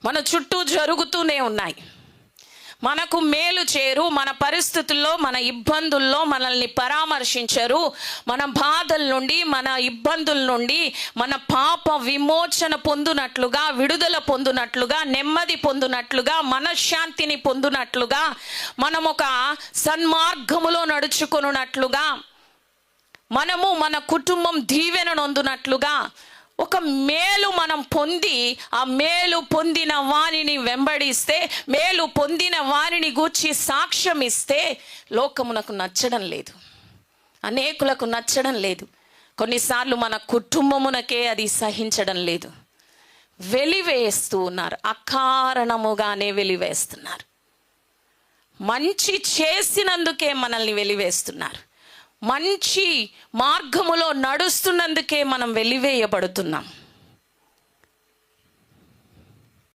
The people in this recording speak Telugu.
మన చుట్టూ జరుగుతూనే ఉన్నాయి. మనకు మేలు చేయరు, మన పరిస్థితుల్లో, మన ఇబ్బందుల్లో మనల్ని పరామర్శించరు. మన బాధల నుండి, మన ఇబ్బందుల నుండి మన పాప విమోచన పొందునట్లుగా, విడుదల పొందునట్లుగా, నెమ్మది పొందునట్లుగా, మనశ్శాంతిని పొందునట్లుగా, మనం ఒక సన్మార్గములో నడుచుకొనున్నట్లుగా, మనము మన కుటుంబం దీవెన నొందునట్లుగా ఒక మేలు మనం పొంది, ఆ మేలు పొందిన వారిని వెంబడిస్తే, మేలు పొందిన వారిని గూర్చి సాక్ష్యం ఇస్తే లోకమునకు నచ్చడం లేదు, అనేకులకు నచ్చడం లేదు. కొన్నిసార్లు మన కుటుంబమునకే అది సహించడం లేదు. వెలివేస్తూ ఉన్నారు, అకారణముగానే వెలివేస్తున్నారు. మంచి చేసినందుకే మనల్ని వెలివేస్తున్నారు. మంచి మార్గములో నడుస్తున్నందుకే మనం వెలివేయబడుతున్నాం.